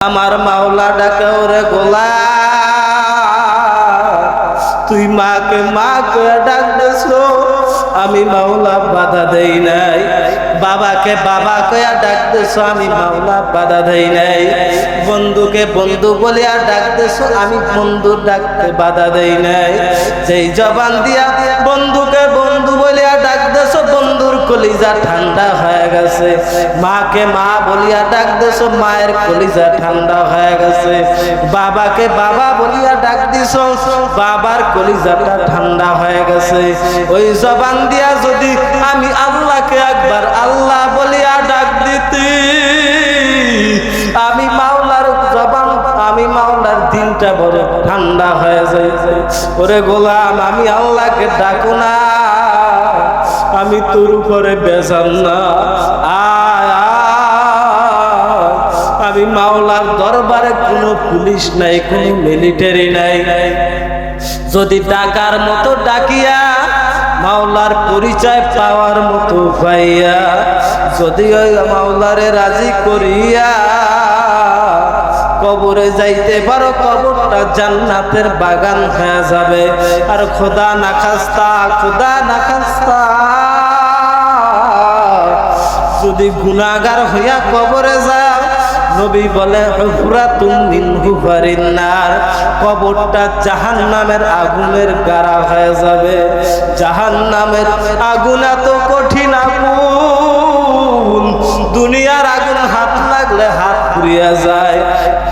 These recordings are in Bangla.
আমার মাওলা ডাকে ওরে গোলা তুই মাকে মা করে ডাক দিছো আমি মাওলা বাধা দেই নাই বাবাকে বাবা কইয়া ডাক দিছো আমি মাওলা বাধা দেই নাই বন্ধুকে বন্ধু বলিয়া ডাক দিছো আমি বন্ধু ডাকতে বাধা দেই নাই যেই জবান দিয়া বন্ধুকে বন্ধু বলিয়া ডাক দিছো বন্ধুর কলিজা ঠান্ডা হয়ে গেছে মাকে মা বলিয়া ডাক দিছো মায়ের কলিজা ঠান্ডা হয়ে গেছে বাবাকে বাবা বলিয়া ডাক দিছো বাবার কলিজাটা ঠান্ডা হয়ে গেছে ওই জবান দিয়া যদি আমি আল্লাহকে একবার আল্লাহ বলিয়া ডাক দিতি আমি মাওলার জবান আমি মাওলার দিলটা বড় ঠান্ডা হয়ে যায় ওরে গোলাম আমি আল্লাহকে ডাকো না আমি তোর উপরে বেজান না আমি মাওলার দরবারে কোনো পুলিশ নাই কোনো মিলিটারি নাই যদি ডাকার মতো ডাকিয়া মাওলার পরিচয় পাওয়ার মতো পাইয়া যদি ওই মাওলারে রাজি করিয়া কবরে যাইতে পারো কবরটা জান্নাতের বাগান হয়ে যাবে আর খোদা না খাস্তা যদি গুনাহগার হইয়া কবরে যাও নবী বলে হুফরাতুম মিন হুফারিন নার কবরটা জাহান্নামের আগুনের গাড়া হয়ে যাবে জাহান্নামের আগুন এত কঠিন আগুন দুনিয়ার আগুন হাত লাগলে হাত পুড়িয়া যায়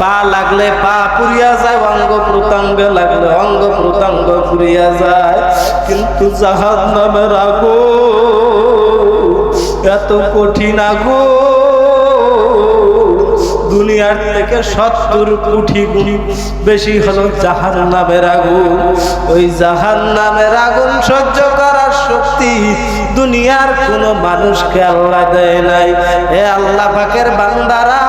পা লাগলে পা পুড়িয়া যায় অঙ্গ প্রত্যঙ্গ লাগলে অঙ্গ প্রত্যঙ্গ পুড়িয়া যায় কিন্তু জাহান্নামের আগুন এত কঠিন আগুন দুনিয়ার থেকে 70 কোটি গুণ বেশি হলো জাহান্নামের আগুন ওই জাহান্নামের আগুন সহ্য করার শক্তি দুনিয়ার কোনো মানুষকে আল্লাহ দেয় নাই হে আল্লাহ পাকের বান্দারা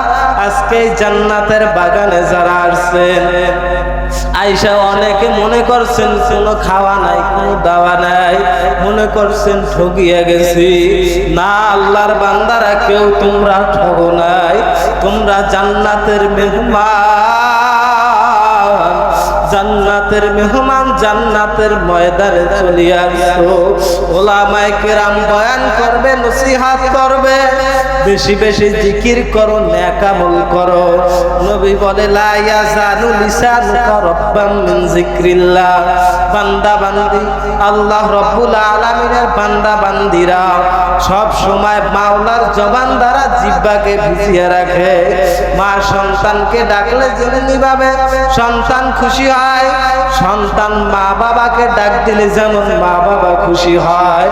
আজকে জান্নাতের বাগানে যারা আসছেন আয়েশা অনেকে মনে করছেন কোনো খাওয়া নাই কোনো দাওয়া নাই মনে করছেন ঠকিয়ে গেছি না আল্লাহর বান্দারা কেউ তোমরা ঠগো নাই তোমরা জান্নাতের মেহমান জান্নাতের মেহমান জান্নাতের ময়দানে চলে আসো ওলামায়ে কেরাম বয়ান করবে নসিহত করবে বেশি বেশি জিকির করো নেক আমল করো নবী বলে লা ইয়াজানু লিসানুকা রাব্বাম মিন যিকরিল্লাহ বান্দা বান্দি আল্লাহ রাব্বুল আলামিনের বান্দা বান্দিরা সব সময় মাওলার জবান দ্বারা জিহ্বাকে ভিজিয়ে রাখে মা সন্তানকে ডাকলে যেমনি ভাবে সন্তান খুশি হয় সন্তান মা বাবাকে ডাক দিলে যেমন মা বাবা খুশি হয়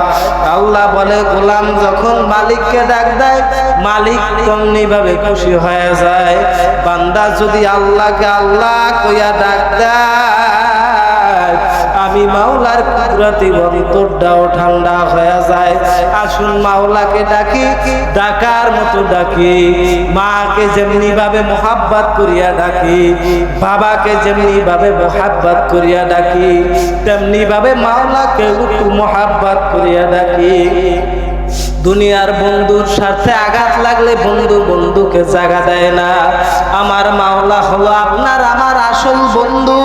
আল্লাহ বলে গোলাম যখন মালিককে ডাক দেয় মালিক তেমনি ভাবে খুশি হয়ে যায় বান্দা যদি আল্লাহকে আল্লাহ কইয়া ডাক দেয় আমি মাওলার কুদরতি অন্তরটাও ঠান্ডা হয়ে যায় আসুন মাওলাকে ডাকি ডাকার মতো ডাকি মাকে যেমনি ভাবে মোহাব্বত করিয়া ডাকি বাবাকে যেমনি ভাবে মোহাব্বত করিয়া ডাকি তেমনি ভাবে মাওলাকে একটু মোহাব্বত করিয়া ডাকি দুনিয়ার বন্ধুর সাথে আঘাত লাগলে বন্ধু বন্ধুকে জায়গা দেয় না আমার মাওলা হলো আপনার আমার আসল বন্ধু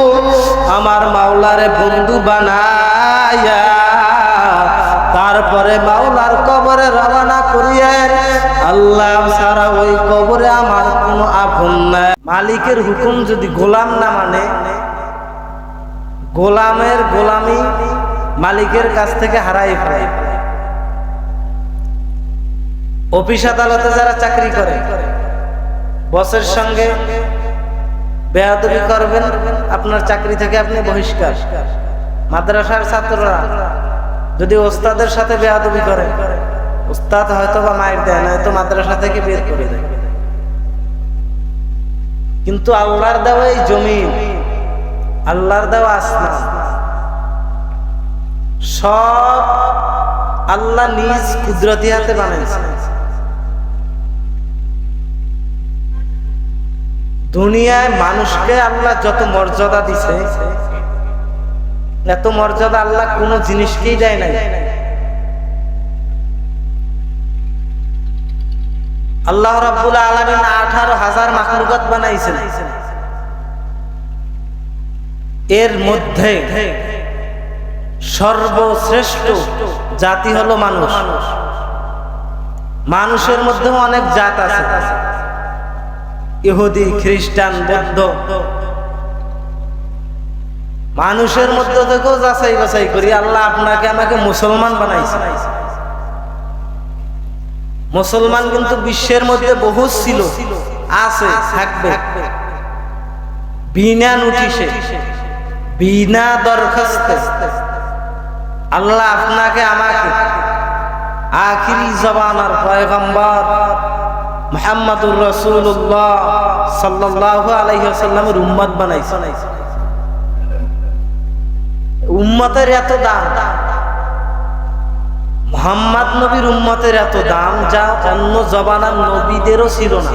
আমার মাওলারে বন্ধু বানায়া তারপরে মাওলার কবরে রওনা করিয়েন আল্লাহ ছাড়া ওই কবরে আমার কোনো আপন নাই মালিকের হুকুম যদি গোলাম না মানে গোলামের গোলামি মালিকের কাছ থেকে হারাই ফেলে অফিস আদালতে যারা চাকরি করে বসের সঙ্গে বেয়াদবি করবেন আপনার চাকরি থেকে আপনি বহিষ্কার মাদ্রাসার ছাত্ররা যদি ওস্তাদের সাথে বেয়াদবি করে ওস্তাদ হয়তো বা মাইর দেয় না হয়তো মাদ্রাসা থেকে বের করে দেয় কিন্তু আল্লাহর দেওয়া এই জমিন আল্লাহর দেওয়া আসমান সব আল্লাহ নিজ কুদরতি হাতে বানাইছে দুনিয়ায় মানুষকে আল্লাহ যত মর্যাদা দিছে এত মর্যাদা আল্লাহ কোনো জিনিসকেই দেয় নাই আল্লাহ রাব্বুল আলামিন 18,000 মাখলুকাত বানাইছেন, এর মধ্যে সর্বশ্রেষ্ঠ জাতি হলো মানুষ। মানুষের মধ্যেও অনেক জাত আছে, ইহুদি, খ্রিস্টান, বৌদ্ধ। মানুষের মধ্যে থেকেও যাচাই বাছাই করি, আল্লাহ আপনাকে আমাকে মুসলমান বানাইছে। মুসলমান কিন্তু বিশ্বের মধ্যে বহু ছিল, আছে, থাকবে, বিনা নোটিশে, বিনা দরখাস্তে আল্লাহ আপনাকে আমাকে আখিরি জবানার পয়গম্বর মুহাম্মদুর রাসূলুল্লাহ সাল্লাল্লাহু আলাইহি ওয়াসাল্লামের উম্মত বানাইছে। উম্মতের এত দাম, মুহাম্মদ নবীর উম্মতের এত দাম যা অন্য জবানার নবীদেরও ছিল না।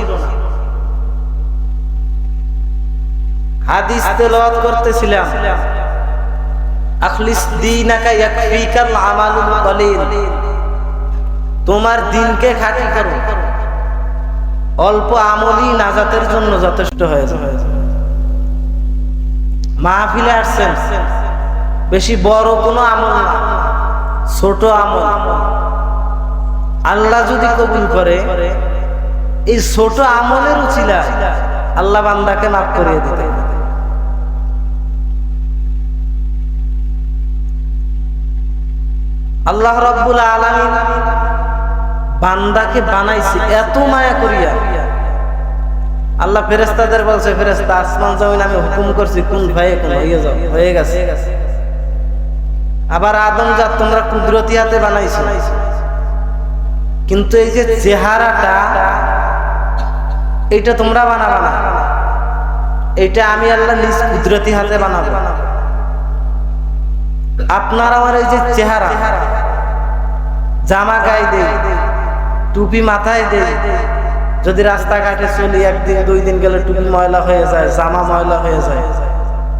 হাদিস তেলাওয়াত করতেছিলাম, আখলিস দীনাকা ইয়াকফিকাল আমালুল কলিল, তোমার দিনকে খাঁটি করো, অল্প আমলই নাজাতের জন্য যথেষ্ট হয়ে যাবে। মাহফিলে আসছেন, বেশি বড় কোনো আমল না, ছোট আমল আল্লাহ যদি কবুল করে, এই ছোট আমলের উছিলায় আল্লাহ বান্দাকে মাফ করিয়ে দিতে। আল্লাহ রাব্বুল আলামিন বান্দাকে বানাইছে এত মায়া করিয়া। আল্লাহ ফেরেশতাদের বলছে, ফেরেশতা আসমান জমিন আমি হুকুম করছি কোন ফায়াকুন, হয়ে যাও, হয়ে গেছে। আবার আদম জাত তোমরা কুদরতি হাতে বানাইছো, কিন্তু এই যে চেহারাটা এটা তোমরা বানাবা না, এটা আমি আল্লাহ নিজ কুদরতি হাতে বানাবো। আপনার আমার এই যে চেহারা, জামা গায়ে দেই, টুপি মাথায় দেই, যদি রাস্তাঘাটে চলি একদিন দুই দিন গেলে টুপি ময়লা হয়ে যায়, জামা ময়লা হয়ে যায়,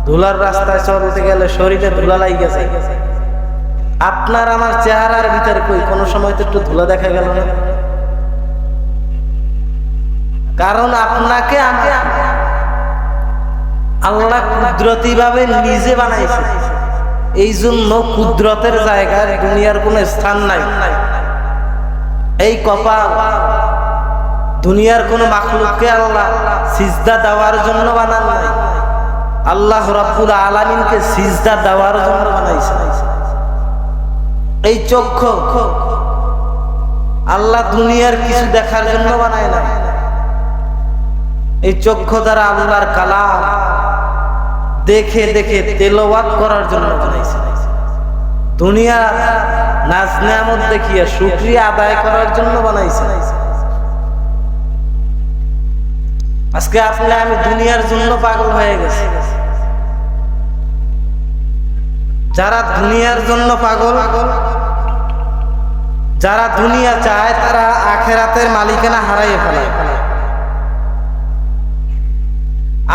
ধুলার রাস্তায় চলতে গেলে শরীরে ধুলা লাগিয়ে যায়। আপনার আমার চেহারার ভিতরে কই কোনো সময় তো একটু ধুলা দেখা গেল না? কারণ আপনাকে আল্লাহ কুদরতি ভাবে নিজে বানাইছে, এই জন্য কুদরতের জায়গায় দুনিয়ার কোনো স্থান নাই। এই কপাল দুনিয়ার কোন মাখলুককে আল্লাহ সিজদা দেওয়ার জন্য বানান নাই, আল্লাহ রাব্বুল আলামিনকে সিজদা দেওয়ার জন্য বানাইছে। এই চক্ষু আল্লাহ দুনিয়ার কিছু দেখার জন্য বানায় না, এই চক্ষু দ্বারা আল্লাহর কালাম দেখে দেখে তেলাওয়াত করার জন্য বানাইছে। দুনিয়ার নাজ নেয়ামত দেখিয়ে শুকরিয়া আদায় করার জন্য বানাইছে। আজকে আপনি আমি দুনিয়ার জন্য পাগল হয়ে গেছি। যারা দুনিয়ার জন্য পাগল, যারা দুনিয়া চায়, তারা আখিরাতের মালিকানা হারাইয়ে ফেলে।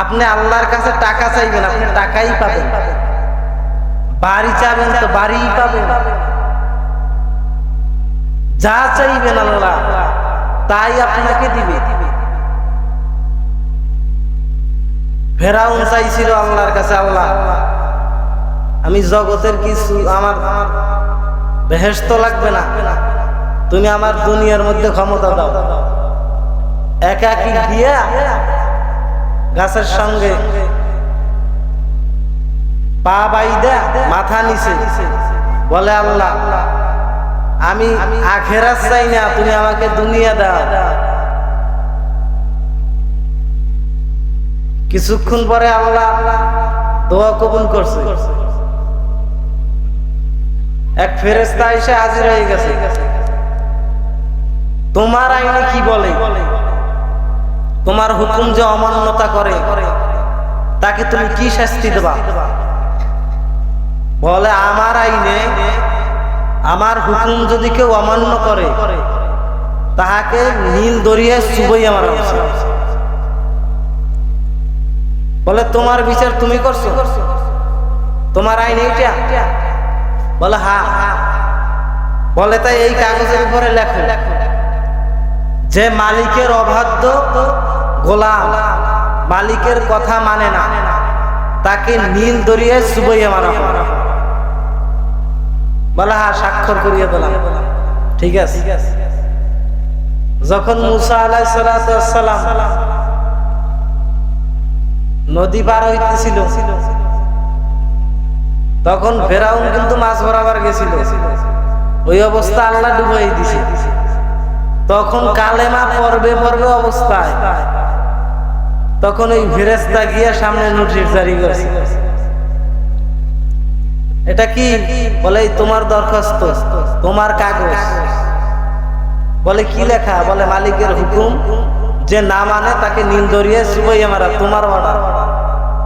আপনি আল্লাহর কাছে টাকা চাইবেন, আপনি টাকাই পাবেন। বাড়ি চাইবেন তো বাড়িই পাবেন। যা চাইবেন আল্লাহ তাই আপনাকে দিবে। ফেরাউন চাইছিল আল্লাহর কাছে, আল্লাহ আমি জগতের কিছু, আমার বেহেশত লাগবে না, তুমি আমার দুনিয়ার মধ্যে ক্ষমতা দাও। একাকি দিয়া গাছের সঙ্গে পা বাইদা মাথা নিচে বলে, আল্লাহ আমি আখিরাত চাই না, তুমি আমাকে দুনিয়া দাও। কিছুক্ষণ পরে আল্লাহ দোয়া কবুল করছে। এক ফেরেশতা এসে হাজির হয়ে গেছে। তোমার আইনে কি বলে? তোমার হুকুম যে অমান্যতা করে তাকে তুমি কি শাস্তি দেবা? বলে, আমার আইনে আমার হুকুম যদি কেউ অমান্য করে তাহাকে নীল দরিয়ায় চুবাই আমার উচিত। বলে, তোমার বিচার তুমি করছো? তোমার আইন এইটা? বলে, হ্যাঁ। বলে, তাই এই কাগজের উপরে লেখো যে মালিকের অবাধ্য গোলাম, মালিকের কথা মানে না, তাকে নীল দরিয়ায় চুবাইয়া মারা হবে। বলা হ্যাঁ, স্বাক্ষর করিয়ে দিলাম, ঠিক আছে। যখন মুসা আলাইহিস সালাম নদী পার হইতেছিল, তখন ফেরাউন কিন্তু মাছ বরাবর গেছিল, ওই অবস্থা আল্লাহ ডুবাই দিছে। তখন কালেমা পর্বে পর্বে অবস্থায় তখন ওই ফেরেশতা গিয়ে সামনে নোটিশ জারি করেছে। এটা কি? বলে তোমার দরখাস্ত, তোমার কাগজ। বলে কি লেখা? বলে মালিকের হুকুম, যে না মানে তাকে নীল দরিয়ায় চুবাইয়া মারা, তোমার অর্ডার।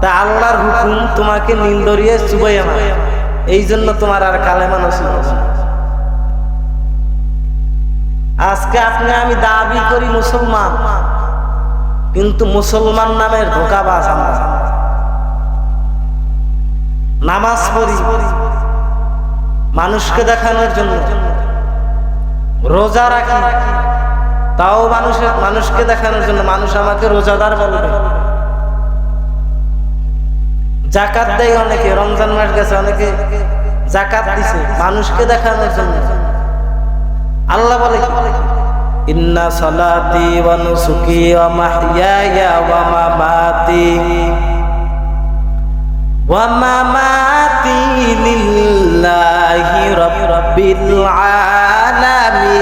তা আল্লাহর হুকুম তোমাকে নীল দরিয়ায় চুবাইয়া মারা, এই জন্য তোমার আর কালেমা নসিব হবে না। আজকে আপনি আমি দাবি করি মুসলমান, কিন্তু মুসলমান নামের ধোঁকাবাজ আমরা। নামাজ পড়ি মানুষকে দেখানোর জন্য, রোজা রাখি তাও মানুষকে দেখানোর জন্য, মানুষ আমাকে রোজাদার বলবে। যাকাত দেয় অনেকে, রমজান মাস গেছে অনেকে যাকাত দিছে মানুষকে দেখানোর জন্য। আল্লাহ বলে ইন্না সালাতি ওয়া নুসুকি ওয়া মাহইয়ায়া ওয়া মামাতি ওয়া মামাতি লিল্লাহি রাব্বিল আলামিন।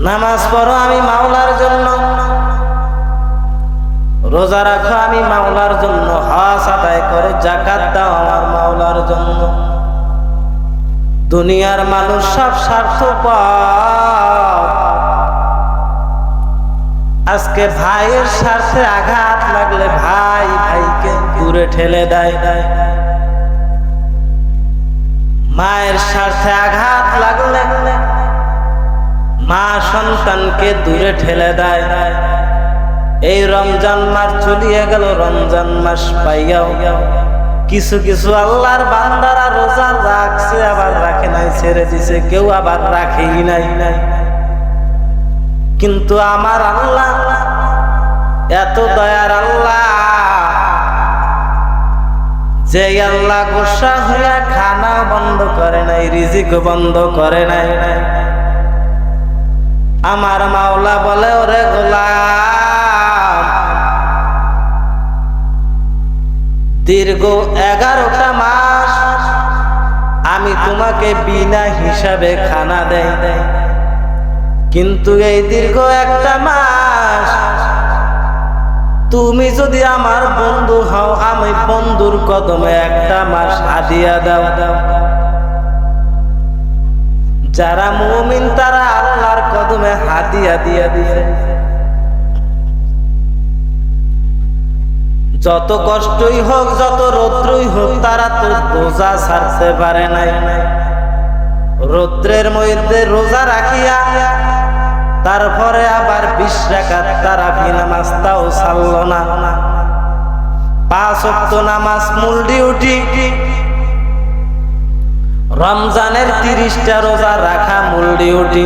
নামাজ পড়ো আমি মাওলার জন্য, রোজা রাখো আমি মাওলার জন্য, হজ আদায় করো, যাকাত দাও আমার মাওলার জন্য। দুনিয়ার মানুষ সব স্বার্থপর। আজকে ভাইয়ের স্বার্থে আঘাত লাগলে ভাই ভাইকে দূরে ঠেলে দেয়, মায়ের স্বার্থে আঘাত লাগলে মা সন্তানকে দূরে ঠেলে দেয়। এই রমজান মাস চলিয়ে গেল, রমজান মাস পাইয়াও কিছু কিছু আল্লাহর বান্দারা রোজা রাখছে, আবার রাখে নাই, ছেড়ে দিছে, কেউ আবার রাখেই নাই। কিন্তু আমার আল্লাহ এত দয়ার আল্লাহ, যে আল্লাহ গোসা হইয়া খানা বন্ধ করে নাই, রিজিক বন্ধ করে নাই। আমার মাওলা বলে ওরে গোলাম, দীর্ঘ 11টা মাস আমি তোমাকে বিনা হিসাবে খানা দেই, কিন্তু এই দীর্ঘ একটা মাস তুমি যদি আমার বন্ধু হও, আমি বন্ধুর কদমে একটা মাস হাদিয়া দাও। যারা মুমিন তারা আল্লাহর কদমে হাদিয়া দিয়ে দিবে। যত কষ্টই হোক, যত রৌদ্রই হোক, তারা তো রোজা ছাড়তে পারে নাই। রৌদ্রের মধ্যে রোজা রাখিয়া তারপরে আবার 20 রাকাত তারাবি নামাজ তাও ছাড়ল না। 5 ওয়াক্ত নামাজ মূল ডিউটি, রমজানের 30টা রোজা রাখা মূল ডিউটি,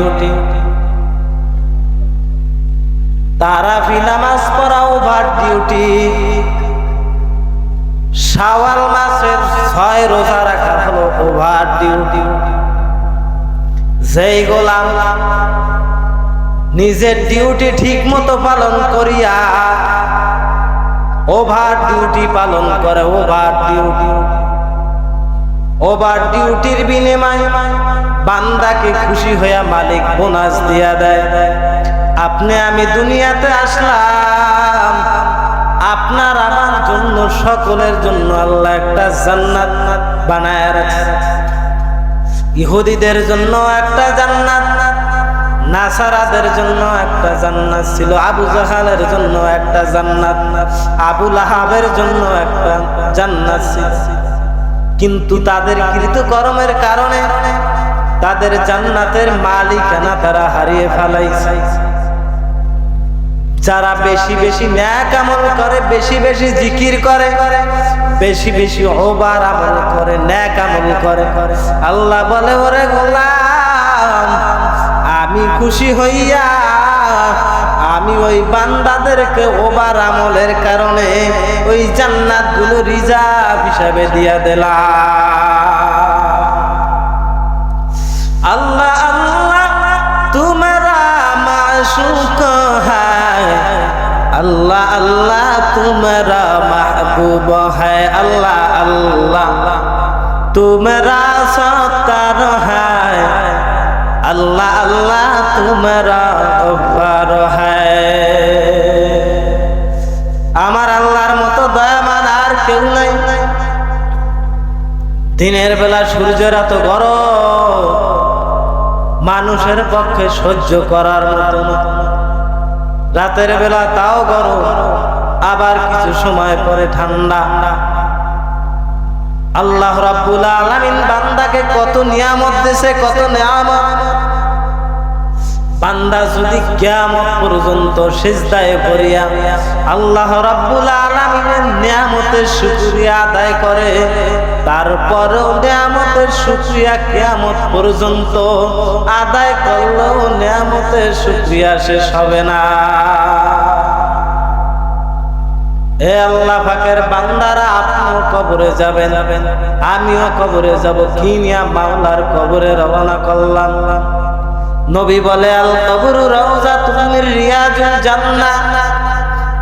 তারাবি নামাজ পড়া ওভার ডিউটি, শাওয়াল মাসের 6 রোজা রাখা হলো ওভার ডিউটি। যেই গোলাম নিজের ডিউটি ঠিক মতো পালন করিয়া ওভার ডিউটি পালন করে, ওভার ডিউটির বিনিময়ে বান্দাকে খুশি হইয়া মালিক বোনাস দিয়া দেয়। আপনি আমি দুনিয়াতে আসলাম, আপনার আমার জন্য, সকলের জন্য আল্লাহ একটা জান্নাত বানায় রাখছে। ইহুদিদের জন্য একটা জান্নাত, নাসারাদের জন্য একটা জান্নাত ছিল, আবু জাহালের জন্য একটা জান্নাত, আবু লাহাবের জন্য একটা জান্নাত ছিল। কিন্তু তাদের কৃতকর্মের কারণে তাদের জান্নাতের মালিকানা তারা হারিয়ে ফেলাইছে। যারা বেশি বেশি নেক আমল করে, বেশি বেশি জিকির করে, বেশি বেশি ওবার আমল করে, নেক আমল করে, আল্লাহ বলে ওরে গোলাম আমি খুশি হইয়া আমি ওই বান্দাদেরকে ওবার আমলের কারণে ওই জান্নাতগুলো রিজার্ভ হিসাবে দিয়া দিলাম। আল্লাহ আল্লাহ তুমরা মাশুক হ্যায়, আল্লাহ আল্লাহ তুমরা মাহবুব হ্যায়, আল্লাহ আল্লাহ তুমরা সত্তার হ্যায়, আল্লাহ আল্লাহ তুমরা গফফার হ্যায়। আমার আল্লাহর মতো দয়াবান আর কেউ নাই। দিনের বেলা সূর্যের এত গরম মানুষের পক্ষে সহ্য করার মতো না, রাতের বেলা তাও গরম, আবার কিছু সময় পরে ঠান্ডা। আল্লাহ রাব্বুল আলামিন বান্দাকে কত নিয়ামত দিয়েছে, কত নিয়ামত। বান্দা যদি কিয়ামত পর্যন্ত সিজদায় পড়িয়া আল্লাহ রাব্বুল আলামিনের নিয়ামতের শুকরিয়া আদায় করে, তারপরেও নিয়ামতের শুকরিয়া কিয়ামত পর্যন্ত আদায় করলেও নিয়ামতের শুকরিয়া শেষ হবে না। হে আল্লাহ পাকের বান্দারা, আপনিও কবরে যাবেন, আমিও কবরে যাব, কি নিয়া মাওলার কবরে রওনা করলাম। নবী বলে আল কবরু রাউযাতুম মির রিয়াজিল জান্নাহ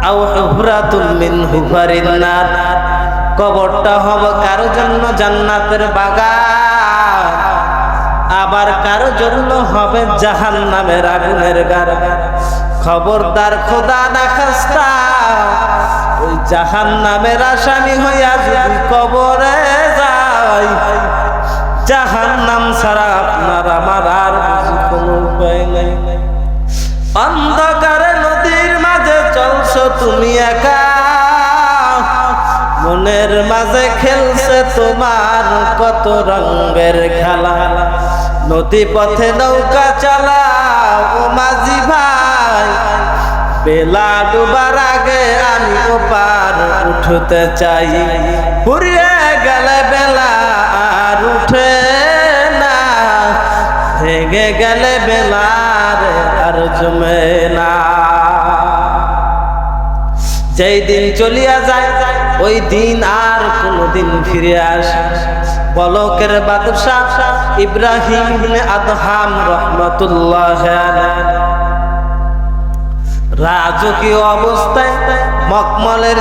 আও হুফরাতুম মিন হুফারিন নার। কবরটা হবে কারো জন্য জান্নাতের বাগান, আবার কারো জন্য হবে জাহান্নামের আগুনের গাড়। খবরদার খোদা না খাস্তা ওই জাহান্নামের আসামি হইয়া যদি কবরে যাই, জাহান্নাম ছাড়া আপনার আমার আর কোনো উপায় নাই। অন্ধকারে নদীর মাঝে চলছো তুমি একা, মনের মাঝে খেলছে তোমার কত রঙের খেলা। নদী পথে নৌকা চালাও ও মাঝি ভাই, বেলা ডুবার আগে আমি ওপার উঠতে চাই। ফুরিয়ে গেলে বেলা আর উঠে না, ভেঙে গেলে বেলার আর জমে না। যেই দিন চলিয়া যায় ওই দিন আর কোনদিন ফিরে আসে। পলকের বাদশাহ ইব্রাহিম ইবনে আদহাম রাহমাতুল্লাহ আলাইহি রাজকীয় অবস্থায় মখমলের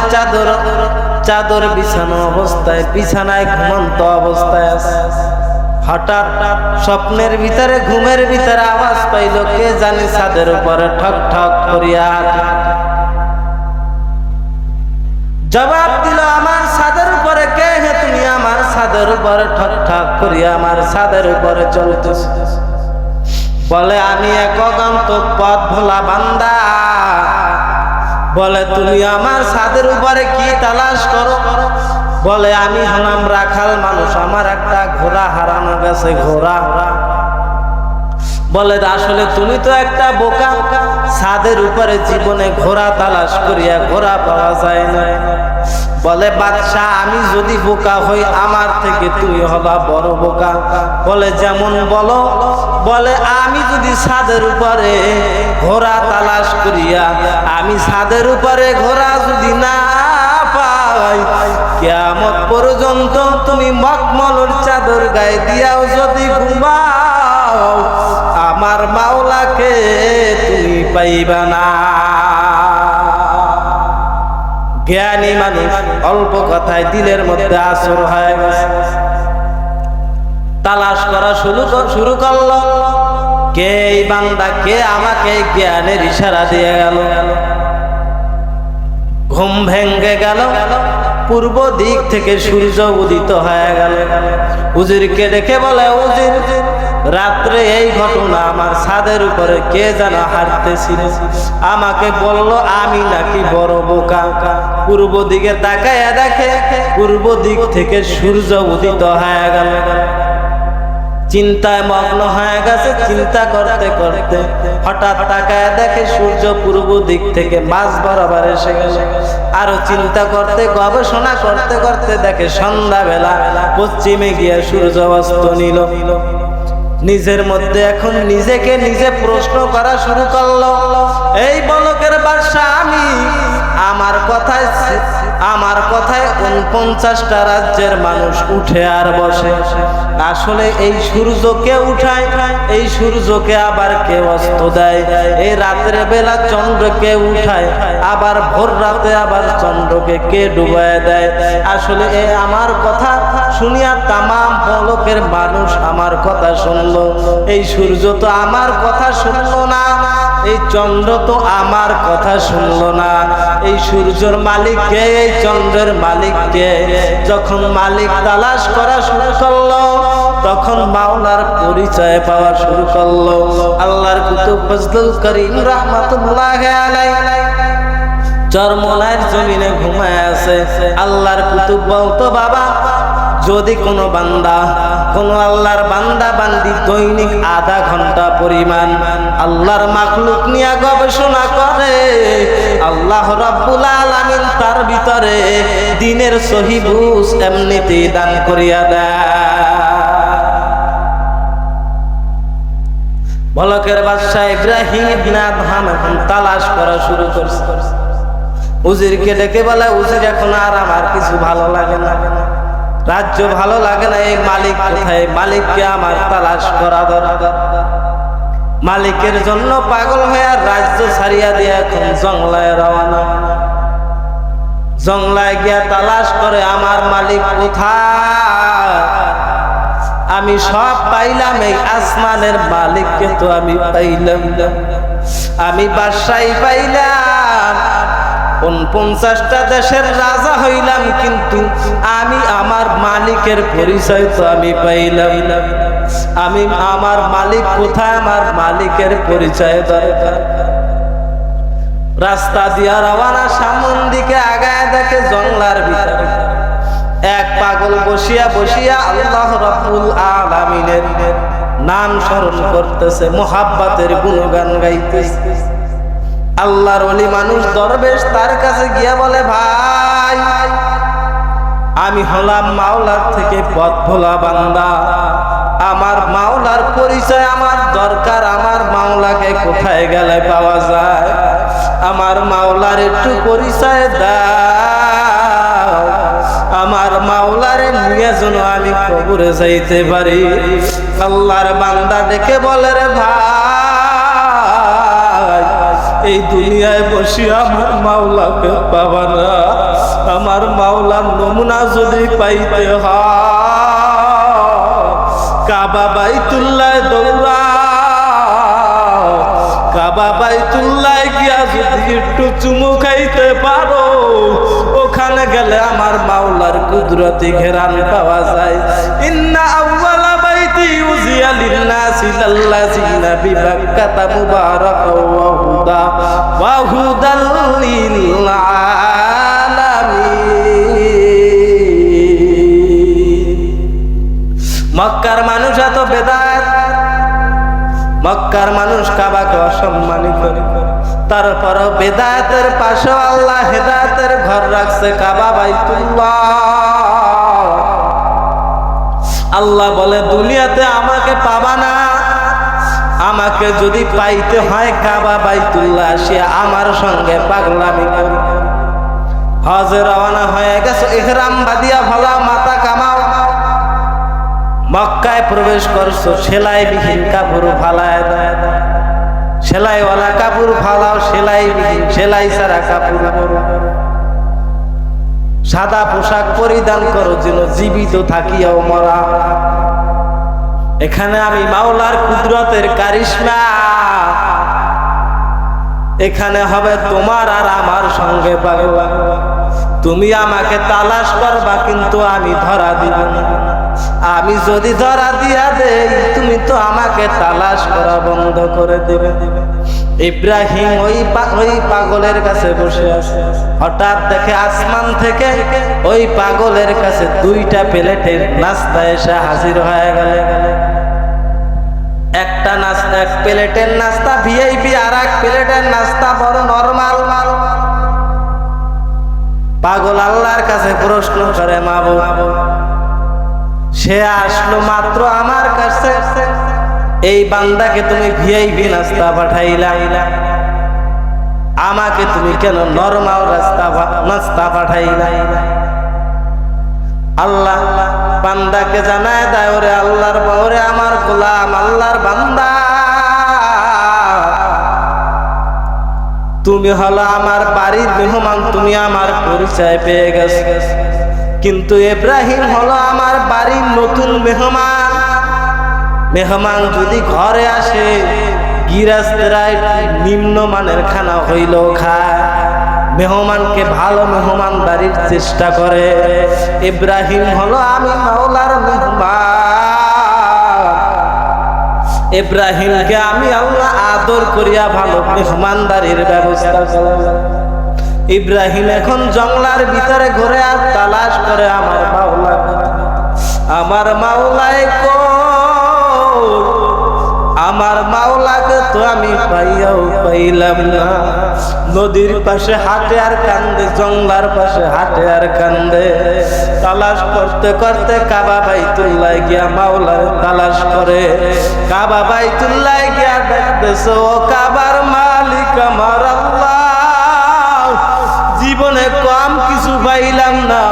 চাদর বিছানো অবস্থায়, বিছানায় ঘুমন্ত অবস্থায় আছে। হঠাৎ স্বপ্নের ভিতরে, ঘুমের ভিতরে আওয়াজ পাইল, কে জানি ছাদের উপরে ঠক ঠক করিয়া। জবাব দিল, আমার ছাদের উপরে কে হে তুমি? আমার ছাদের উপরে ঠক ঠক করিয়া আমার ছাদের উপরে চলতেছ। বলে আমি এক অগন্তুক পথ ভোলা বান্দা। বলে তুমি আমার ছাদের উপরে কি তালাশ করো? বলে আমি হলাম রাখাল মানুষ, আমার একটা ঘোড়া হারানো গেছে, ঘোড়া। বলে আসলে তুমি তো একটা বোকা, ছাদের উপরে জীবনে ঘোড়া তালাশ করিয়া ঘোড়া পাওয়া যায় না। বলে বাদশাহ আমি যদি বোকা হই, আমার থেকে তুমি হবা বড় বোকা। বলে যেমন বলো। বলে আমি যদি ছাদের উপরে ঘোড়া তালাশ করিয়া আমি ছাদের উপরে ঘোড়া যদি না পাই, কিয়ামত পর্যন্ত তুমি মখমলের চাদর গায়ে দিয়াও যদি ঘুমাও, আমার মাওলাকে তুমি পাইবা না। জ্ঞানী মানুষ অল্প কথায় দিলের মধ্যে আসর হয়ে গেছে। তালাশ করা শুরু করলো, কে এই বান্দা, কে আমাকে জ্ঞানের ইশারা দিয়ে গেল। ঘুম ভেঙ্গে গেল, পূর্ব দিক থেকে সূর্য উদিত হয়ে গেল। উজিরকে ডেকে বলে, উজির রাত্রে এই ঘটনা আমার ছাদের উপরে কে যেন হাঁটতেছিল, আমাকে বলল আমি নাকি বড় বোকা। পূর্ব দিকে তাকায়া দেখে পূর্ব দিক থেকে সূর্য উদিত হয়ে গেল। চিন্তায় মগ্ন হয়ে গেছে। চিন্তা করতে করতে হঠাৎ তাকায় দেখে সূর্য পূর্ব দিক থেকে মাঝ বরাবর এসে গেল। আরো চিন্তা করতে গবেষণা করতে করতে দেখে সন্ধ্যাবেলা পশ্চিমে গিয়ে সূর্য অস্ত নিল। নিজের মধ্যে এখন নিজেকে নিজে প্রশ্ন করা শুরু করলো, এই বলকের বাদশা আমি, আমার কথায় 49টা রাজ্যের মানুষ উঠে আর বসে। আসলে এই সূর্যকে উঠায়, এই সূর্যকে আবার কে অস্ত দেয়, এই রাতের বেলা চন্দ্রকে উঠায়, আবার ভোর রাতে আবার চন্দ্রকে কে ডুবায় দেয়। আসলে এই আমার কথা শুনিয়া তামাম বলকের মানুষ আমার কথা শুনলো। এই সূর্য তো আমার কথা শুনলো না, এই চন্দ্র তো আমার কথা শুনলো না। এই সূর্যের মালিক কে, এই চন্দ্রের মালিক কে? যখন মালিক তালাশ করা শুরু করলো তখন মাওলার পরিচয় পাওয়া শুরু করলো। আল্লাহর কুতুব ফজলুল করিম রাহমাতুল্লাহি আলাইহি চরমনার জমিনে ঘুমায় আছে। আল্লাহর কুতুব বলতো, বাবা যদি কোনো বান্দা, কোন আল্লাহর বান্দা বান্দি দৈনিক আধা ঘন্টা পরিমাণ আল্লাহর মাখলুক নিয়ে গবেষণা করে, আল্লাহ রাব্বুল আলামিন তার ভিতরে দ্বীনের সহি বুঝ এমনিতেই দান করিয়া দেয়। বলকের বাদশা ইব্রাহিম ইবনে আদহাম এখন তালাশ করা শুরু করছে। উজিরকে ডেকে বলে, উজির এখন আর আমার কিছু ভালো লাগে না, রাজ্য ভালো লাগে না, এই মালিক কোথায়? মালিককে আমার তালাশ করা দরকার। মালিকের জন্য পাগল হয়ে আর রাজ্য ছাড়িয়া দিয়ে এখন জংলায় রওনা। জংলায় গিয়া তালাশ করে আমার মালিক কোথায়? আমি সব পাইলাম, এই আসমানের মালিককে তো আমি পাইলাম না, আমি বাদশাহী পাইলাম, 49টা দেশের রাজা হইলাম, কিন্তু আমি আমার মালিকের পরিচয় তো আমি পাইলাম না। আমি আমার মালিক কোথায়? আমার মালিকের পরিচয় দরকার। রাস্তা দিয়া রওনা, সামন দিকে আগায় দেখে জংলার ভিতরে এক পাগল বসিয়া বসিয়া আল্লাহ রাব্বুল আলামিনের নাম স্মরণ করতেছে, মুহাব্বতের গুণগান গাইতেছে। আল্লাহর ওলি মানুষ দরবেশ তার কাছে গিয়া বলে, ভাই আমি হলাম মাওলার থেকে পথ ভোলা বান্দা, আমার মাওলার পরিচয় আমার দরকার, আমার মাওলাকে কোথায় গেলে পাওয়া যায়? আমার মাওলার একটু পরিচয় দাও, আমার মাওলারে নিয়ে যেন আমি কবরে যাইতে পারি। আল্লাহর বান্দা দেখে বলে, রে ভাই এই দুনিয়ায় বসে আমার মাওলাকে পাবা না, আমার মাওলার নমুনা যদি পাইতে হয় কাবা বাইতুল্লাহ দৌড়াও, কাবা বাইতুল্লাহ গিয়া যদি একটু চুমু খাইতে পারো, ওখানে গেলে আমার মাওলার কুদরতি ঘেরান পাওয়া যায়। ইন্না আউওয়ালা বাইতি উযিয়া লিন-নাসি লাল্লাযিনা বিবাক্কাতা মুবারাকাও ওয়া হুদা ওয়া হুদাল লিল আলামিন। মক্কার মানুষ এত বেদাত, মক্কার মানুষ কাবাকে অসম্মানিত করে, তারপরও বেদাতের পাশে আল্লাহ হেদায়েতের ঘর রাখছে কাবা বাইতুল্লাহ। আল্লাহ বলে, দুনিয়াতে আমাকে পাবা না, আমাকে যদি পাইতে হয় কাবা বাইতুল্লাহ আসিয়া আমার সঙ্গে পাগলামি করি। হজে রওনা হয়ে গেছো, ইহরাম বাঁধিয়া ভালা মাথা কামাও, মক্কায় প্রবেশ করছো, সেলাইবিহীন কাপড় ফালায় দেয়, সেলাইওয়ালা কাপড় ফালাও, সেলাইবিহীন সেলাই ছাড়া কাপড় পরো, সাদা পোশাক পরিধান করো যেন জীবিত থাকিয়াও মরা। এখানে আমি মাওলার কুদরতের কারিশমা, এখানে হবে তোমার আর আমার সঙ্গে পাগলা। তুমি আমাকে তালাশ করবা কিন্তু আমি ধরা দিব না, আমি যদি ধরা দিয়া দেই তুমি তো আমাকে তালাশ করা বন্ধ করে দেবে। ইব্রাহিম ওই পাগলের কাছে বসে আছে, হঠাৎ দেখে আসমান থেকে ওই পাগলের কাছে 2টা প্লেটের নাস্তা এসে হাজির হয়ে গেল। একটা নাস্তা, এক প্লেটের নাস্তা ভিআইপি, আর এক প্লেটের নাস্তা বড় নরমাল। পাগল আল্লাহর কাছে প্রশ্ন করে, মাবুদ সে আসলো মাত্র আমার কাছে, এই বান্দাকে তুমি ভিআইপি নাস্তা পাঠাইলা, আমাকে তুমি কেন নরমাল নাস্তা পাঠাইলা? আল্লাহ বান্দাকে জানায় দেয়, ওরে আল্লাহর ওরে আমার গোলাম, আল্লাহর বান্দা, তুমি হলো আমার বাড়ির মেহমান, তুমি আমার পরিচয় পেয়ে গেছো। কিন্তু ইব্রাহিম হলো আমার বাড়ির নতুন মেহমান। মেহমান যদি ঘরে আসে, গৃহস্থরা নিম্নমানের খানা হইলেও খায়, মেহমানকে ভালো মেহমানদারির চেষ্টা করে। ইব্রাহিম হলো আমি মাওলার মেহমান, ইব্রাহিমকে আমি আল্লাহ আদর করিয়া ভালো মেহমানদারির ব্যবস্থা করব। ইব্রাহিম এখন জঙ্গলার ভিতরে ঘুরে আর তালাশ করে আমার মাওলা, আমার মাওলায় আমার মাওলাকে তো আমি পাইয়াও পাইলাম না। নদীর পাশে হাঁটে আর কান্দে, জঙ্গলার পাশে হাঁটে আর কান্দে। তালাশ করতে করতে কাবা বাইতুল্লাহ গিয়া মাওলার তালাশ করে। কাবা বাইতুল্লাহ গিয়া দেখতেছে, ও কাবার মালিক আমার আল্লাহ, জীবনে কম কিছু পাইলাম না,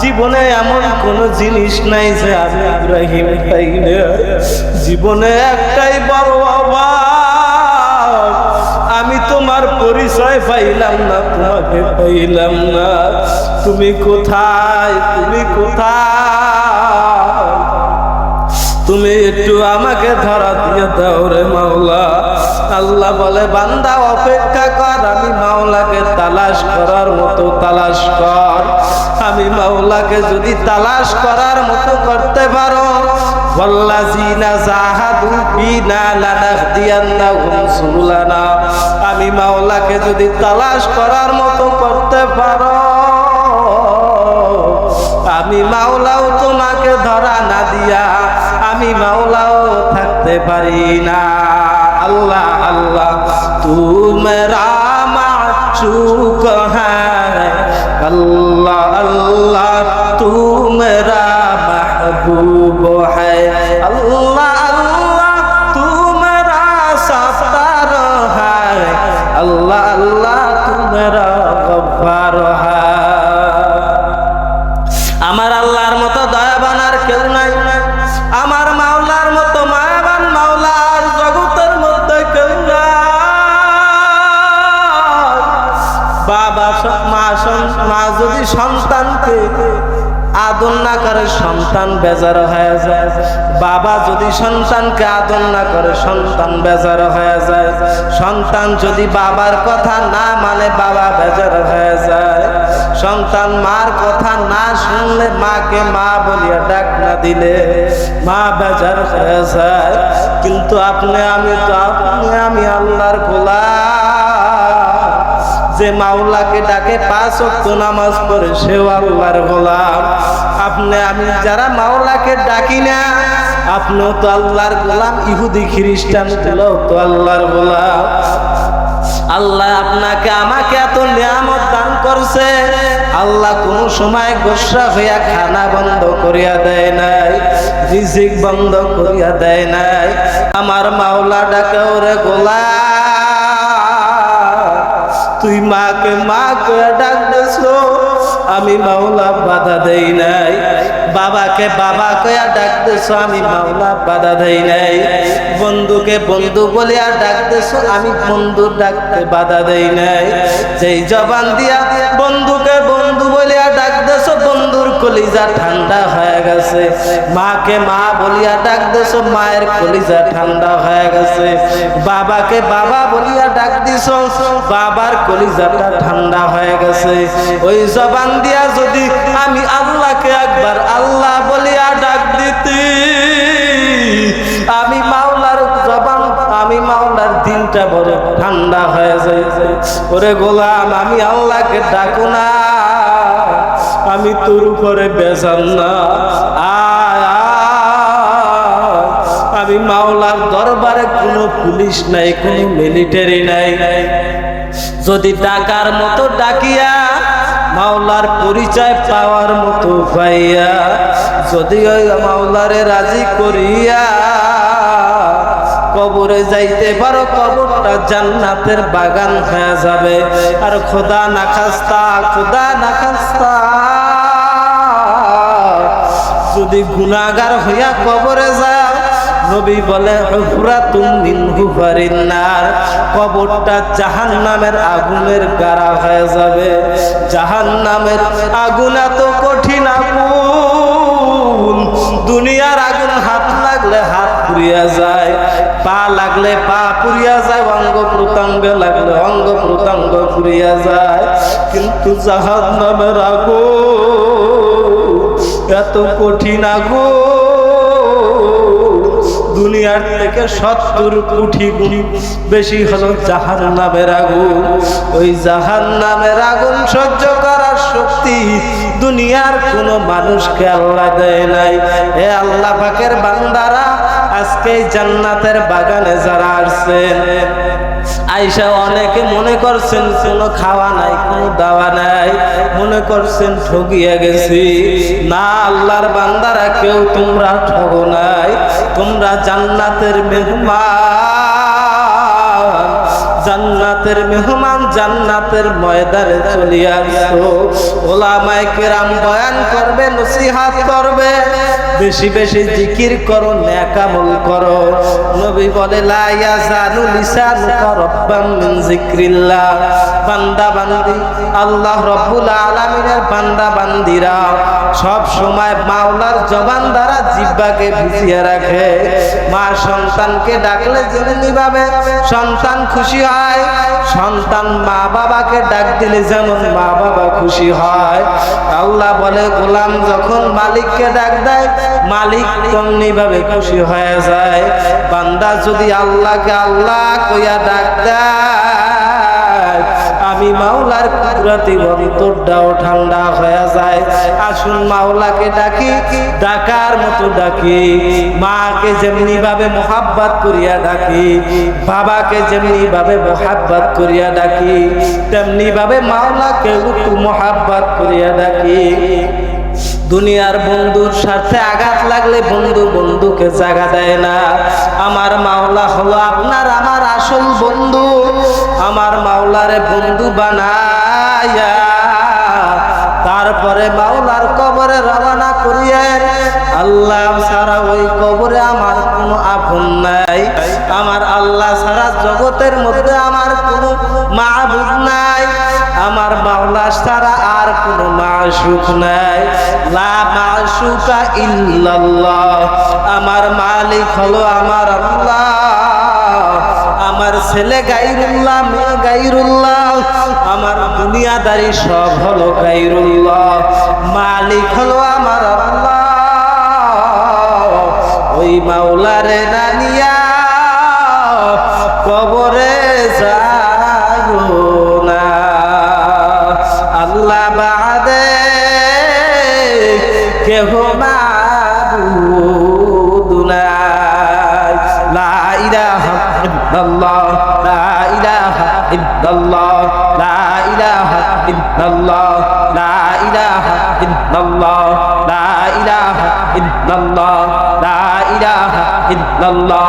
জীবনে এমন কোন জিনিস নাই যে আমি ইব্রাহিম পাই না। জীবনে একটাই বড় অভাব, আমি তোমার পরিচয় পাইলাম না, তোমাকে পাইলাম না। তুমি কোথায়, তুমি কোথায়? তুমি একটু আমাকে ধরা দিয়ে দাও রে মাওলা। আল্লাহ বলে, বান্দা অপেক্ষা কর, আমি মাওলাকে তালাশ করার মতো তালাশ কর। আমি মাওলাকে যদি তালাশ করার মতো করতে পারো, ওয়াল্লাযিনা জাহাদু ফিনা লানাহদিয়ান্নাহুম সুবুলানা, আমি মাওলাকে যদি তালাশ করার মতো করতে পারো, আমি মাওলাও তোমাকে ধরা না দিয়া আমি মাওলাও থাকতে পারি না। আল্লাহ আল্লাহ তু মেরা মাশূক হ্যায়, আল্লাহ আল্লাহ তু মেরা महबूब है, अल्लाह अल्लाह तू मेरा सत्तार है, अल्लाह अल्लाह तू मेरा गफ्फार है। আমার আল্লাহর মতো দয়াবান আর কেউ নাই, আমার মাওলার মতো মায়াবান মাওলা আর জগতের মধ্যে কেউ নাই। বাবা মা যদি সন্তানকে আদর না করে, সন্তান বেজার হয়ে যায়। বাবা যদি সন্তানকে আদর না করে, সন্তান বেজার হয়ে যায়। সন্তান যদি বাবার কথা না মানে, বাবা বেজার হয়ে যায়। সন্তান মার কথা না শুনলে, মাকে মা বলিয়া ডাক না দিলে মা বেজার হয়ে যায়। কিন্তু আপনি আমি আল্লাহর গোলাম, যে মাওলাকে ডাকে 5 ওয়াক্ত নামাজ পড়ে সেও আল্লাহর গোলাম। আপনি আমি যারা মাওলাকে ডাকি না, আপনিও তো আল্লাহর গোলাম। ইহুদি খ্রিস্টান তো আল্লাহর গোলাম। আল্লাহ আপনাকে আমাকে এত নিয়ামত দান করছে, আল্লাহ কোন সময় গোসা হইয়া খানা বন্ধ করিয়া দেয় নাই, রিজিক বন্ধ করিয়া দেয় নাই। আমার মাওলা ডাকে, ওরে গোলাম, তুই মাকে মা কইয়া ডাক দেছো, আমি মাওলা বাধা দেই নাই। বাবাকে বাবা কইয়া ডাক দেছো, আমি মাওলা বাধা দেই নাই। বন্ধুকে বন্ধু বলিয়া ডাক দেছো, আমি বন্ধু ডাকতে বাধা দেই নাই। যেই জবান দিয়া বন্ধুকে বন্ধু বলিয়া ডাক দেছো, বন্ধুর কলিজা ঠান্ডা হয়ে গেছে। মাকে মা বলিয়া ডাক দেছো, মায়ের কলিজা ঠান্ডা হয়ে গেছে। বাবাকে বাবা বলিয়া ডাক দিছো, বাবার কলিজাটা ঠান্ডা হয়ে গেছে। ওই জবান দিয়া যদি আমি আল্লাহকে একবার আল্লাহ বলিয়া ডাক দিতি, আমি মাওলার জবান, আমি মাওলার দিনটা বড় ঠান্ডা হয়ে যাইছে। ওরে গোলাম, আমি আল্লাহকে ডাকো না, আমি তোর উপরে বেজান না। আমি মাওলার দরবারে কোনো পুলিশ নাই, কোনো মিলিটারি নাই। যদি ডাকার মতো ডাকিয়া মাওলার পরিচয় পাওয়ার মতো পাইয়া যদি ওই মাওলারে রাজি করিয়া কবরে যাইতে পারো, কবরটা জান্নাতের বাগান হয়ে যাবে। আর খোদা না খাস্তা, খোদা না খাস্তা যদি গুনাহগার হইয়া কবরে যাও, নবী বলে হুফরাতুম মিন হুফারিন নার, কবরটা জাহান্নামের আগুনের গাড়া হয়ে যাবে। জাহান্নামের আগুন এত কঠিন আগুন, দুনিয়ার আগুন হাত লাগলে হাত পুড়িয়া যায়, পা লাগলে পা পুড়িয়া যায়, অঙ্গ প্রত্যঙ্গ লাগলে অঙ্গ প্রত্যঙ্গ পুড়িয়া যায়। কিন্তু জাহান্নামের আগুন এত কঠিন আগুন, দুনিয়ার থেকে 70 কোটি গুণ বেশি হলো জাহান্নামের আগুন। ওই জাহান্নামের আগুন সহ্য করার শক্তি দুনিয়ার কোনো মানুষকে আল্লাহ দেয় নাই। হে আল্লাহ পাকের বান্দারা, আজকে জান্নাতের বাগানে যারা আসছেন, আইসা অনেকে মনে করছেন কোনো খাওয়া নাই, কোনো দাওয়া নাই, মনে করছেন ঠকিয়া গেছি। না, আল্লাহর বান্দারা কেউ তোমরা ঠগো নাই, তোমরা জান্নাতের মেহমান, জান্নাতের মেহমান, জান্নাতের ময়দানে চলে আসো। ওলামায়ে কেরাম বয়ান করবে, নসিহত করবে, বেশি বেশি জিকির করো, নেক আমল করো। নবী বলে লা ইয়াজালু লিসানুকা রাব্বাম মিন যিকরিল্লাহ, বান্দা বান্দি আল্লাহ রাব্বুল আলামিনের বান্দা বান্দিরা সব সময় মাওলার জবান দ্বারা জিহ্বাকে ভিজিয়ে রাখে। মা সন্তানকে ডাকলে যেমনি ভাবে সন্তান খুশি হয়, সন্তান মা বাবাকে ডাক দিলে যেমন মা বাবা খুশি হয়, আল্লাহ বলে গোলাম যখন মালিককে ডাক দেয়, মালিক তেমনি ভাবে খুশি হয়ে যায়। বান্দা যদি আল্লাহকে আল্লাহ কইয়া ডাক দেয়, আমি মাওলার কুদরতি অন্তরটাও ঠান্ডা হয়ে যায়। আসুন মাওলাকে ডাকি, ডাকার মতো ডাকি। মাকে যেমনি ভাবে মোহাব্বত করিয়া ডাকি, বাবাকে যেমনি ভাবে মোহাব্বত করিয়া ডাকি, তেমনি ভাবে মাওলাকে একটু মোহাব্বত করিয়া ডাকি। দুনিয়ার বন্ধুর সাথে আঘাত লাগলে বন্ধু বন্ধুকে জায়গা দেয় না। আমার মাওলা হলো আপনার আমার আসল বন্ধু। আমার মাওলারে বন্ধু বানায়া তারপরে মাওলার কবরে রওনা করিয়েন। আল্লাহ ছাড়া ওই কবরে আমার কোনো আপন নাই, আমার আল্লাহ ছাড়া জগতের মধ্যে আমার কোনো মাবুদ নাই, আমার মাওলা ছাড়া আর কোনো মাশুক নাই। লা মাশুকা ইল্লাল্লাহ, আমার মালিক হলো আমার আল্লাহ। আমার ছেলে গায়রুল্লাহ, মেয়ে গায়রুল্লাহ, আমার দুনিয়াদারি সব হলো গায়রুল্লাহ, মালিক হলো আমার আল্লাহ। ওই মাওলারে না নিয়া কবরে যাইও না, আল্লাহ বাদে কেহ মাবুদ নাই। লা ইলাহা ইল্লাল্লাহ, লা ইলাহা ইল্লাল্লাহ, লা ইলাহা ইল্লাল্লাহ, লা ইলাহা ইল্লাল্লাহ, লা ইলাহা ইল্লাল্লাহ, লা ইলাহা ইল্লাল্লাহ।